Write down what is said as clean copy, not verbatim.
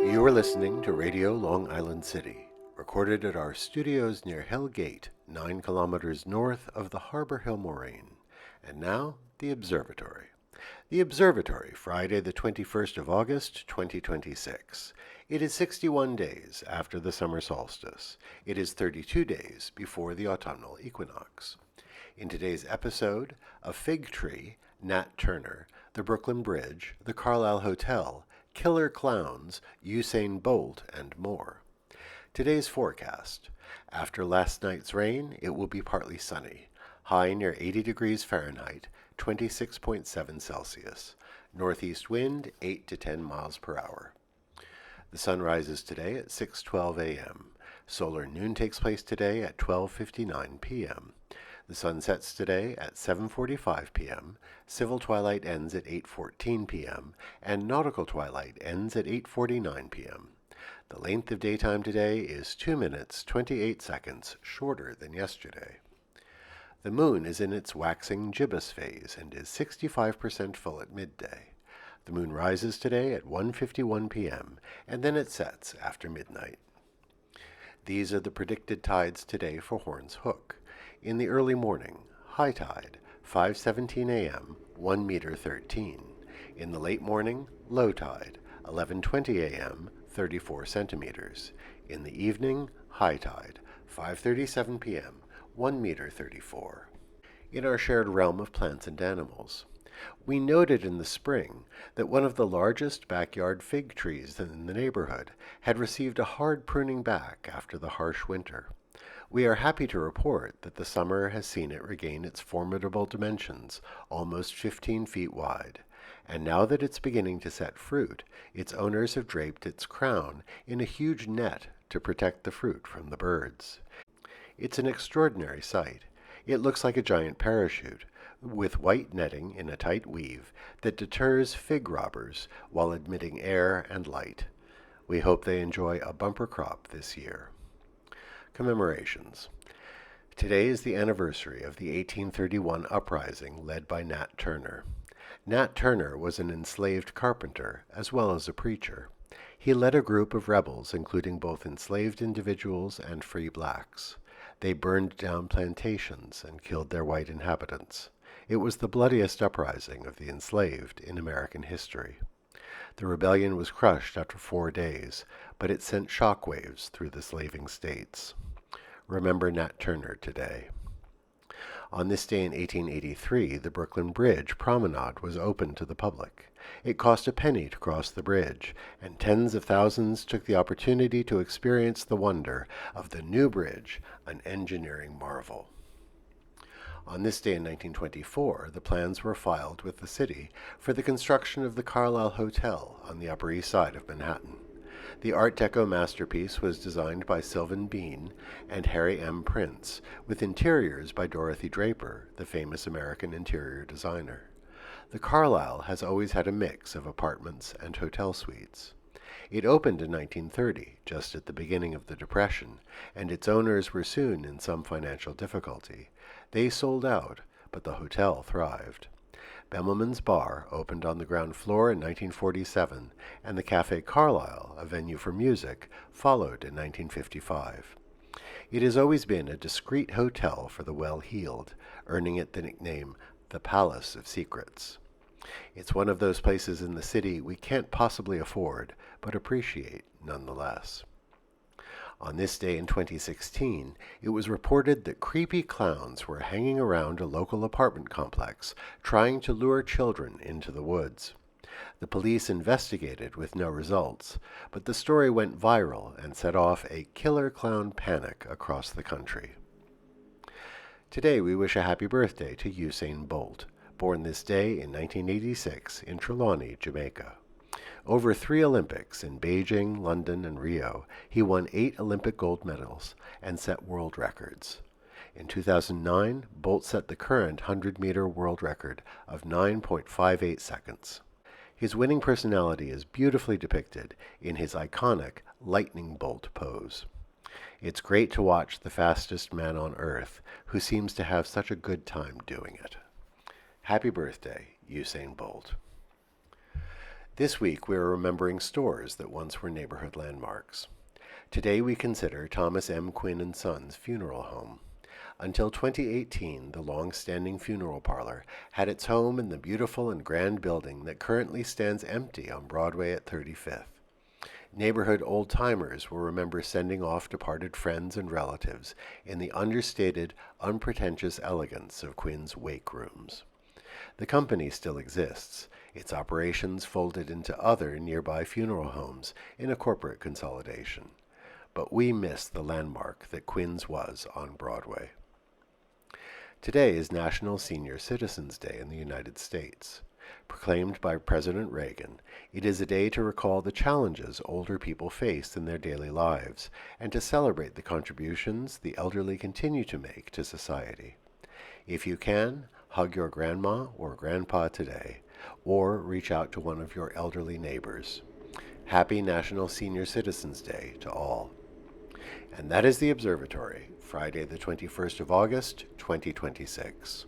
You are listening to Radio Long Island City, recorded at our studios near Hell Gate, 9 kilometers north of the Harbor Hill Moraine. And now, the Observatory. The Observatory, Friday the 21st of August, 2026. It is 61 days after the summer solstice. It is 32 days before the autumnal equinox. In today's episode, a fig tree, Nat Turner, the Brooklyn Bridge, the Carlisle Hotel, killer clowns, Usain Bolt, and more. Today's forecast. After last night's rain, it will be partly sunny. High near 80 degrees Fahrenheit, 26.7 Celsius. Northeast wind 8 to 10 miles per hour. The sun rises today at 6:12 a.m. Solar noon takes place today at 12:59 p.m. The sun sets today at 7:45 p.m., civil twilight ends at 8:14 p.m., and nautical twilight ends at 8:49 p.m. The length of daytime today is 2 minutes 28 seconds shorter than yesterday. The moon is in its waxing gibbous phase and is 65% full at midday. The moon rises today at 1:51 p.m., and then it sets after midnight. These are the predicted tides today for Horns Hook. In the early morning, high tide, 5:17 a.m., 1 meter 13. In the late morning, low tide, 11:20 a.m., 34 centimeters. In the evening, high tide, 5:37 p.m., 1 meter 34. In our shared realm of plants and animals, we noted in the spring that one of the largest backyard fig trees in the neighborhood had received a hard pruning back after the harsh winter. We are happy to report that the summer has seen it regain its formidable dimensions, almost 15 feet wide, and now that it's beginning to set fruit, its owners have draped its crown in a huge net to protect the fruit from the birds. It's an extraordinary sight. It looks like a giant parachute, with white netting in a tight weave that deters fig robbers while admitting air and light. We hope they enjoy a bumper crop this year. Commemorations. Today is the anniversary of the 1831 uprising led by Nat Turner. Nat Turner was an enslaved carpenter as well as a preacher. He led a group of rebels including both enslaved individuals and free blacks. They burned down plantations and killed their white inhabitants. It was the bloodiest uprising of the enslaved in American history. The rebellion was crushed after 4 days, but it sent shockwaves through the slaving states. Remember Nat Turner today. On this day in 1883, the Brooklyn Bridge promenade was open to the public. It cost a penny to cross the bridge, and tens of thousands took the opportunity to experience the wonder of the new bridge, an engineering marvel. On this day in 1924, the plans were filed with the city for the construction of the Carlisle Hotel on the Upper East Side of Manhattan. The Art Deco masterpiece was designed by Sylvan Bean and Harry M. Prince, with interiors by Dorothy Draper, the famous American interior designer. The Carlisle has always had a mix of apartments and hotel suites. It opened in 1930, just at the beginning of the Depression, and its owners were soon in some financial difficulty. They sold out, but the hotel thrived. Bemelman's Bar opened on the ground floor in 1947, and the Café Carlisle, a venue for music, followed in 1955. It has always been a discreet hotel for the well-heeled, earning it the nickname the Palace of Secrets. It's one of those places in the city we can't possibly afford, but appreciate nonetheless. On this day in 2016, it was reported that creepy clowns were hanging around a local apartment complex, trying to lure children into the woods. The police investigated with no results, but the story went viral and set off a killer clown panic across the country. Today we wish a happy birthday to Usain Bolt, born this day in 1986 in Trelawney, Jamaica. Over 3 Olympics in Beijing, London, and Rio, he won 8 Olympic gold medals and set world records. In 2009, Bolt set the current 100-meter world record of 9.58 seconds. His winning personality is beautifully depicted in his iconic lightning bolt pose. It's great to watch the fastest man on earth, who seems to have such a good time doing it. Happy birthday, Usain Bolt. This week we are remembering stores that once were neighborhood landmarks. Today we consider Thomas M. Quinn and Sons Funeral Home. Until 2018, the long-standing funeral parlor had its home in the beautiful and grand building that currently stands empty on Broadway at 35th. Neighborhood old-timers will remember sending off departed friends and relatives in the understated, unpretentious elegance of Quinn's wake rooms. The company still exists, its operations folded into other nearby funeral homes in a corporate consolidation. But we miss the landmark that Quinn's was on Broadway. Today is National Senior Citizens Day in the United States. Proclaimed by President Reagan, it is a day to recall the challenges older people face in their daily lives and to celebrate the contributions the elderly continue to make to society. If you can, hug your grandma or grandpa today, or reach out to one of your elderly neighbors. Happy National Senior Citizens Day to all. And that is the Observatory, Friday the 21st of August, 2026.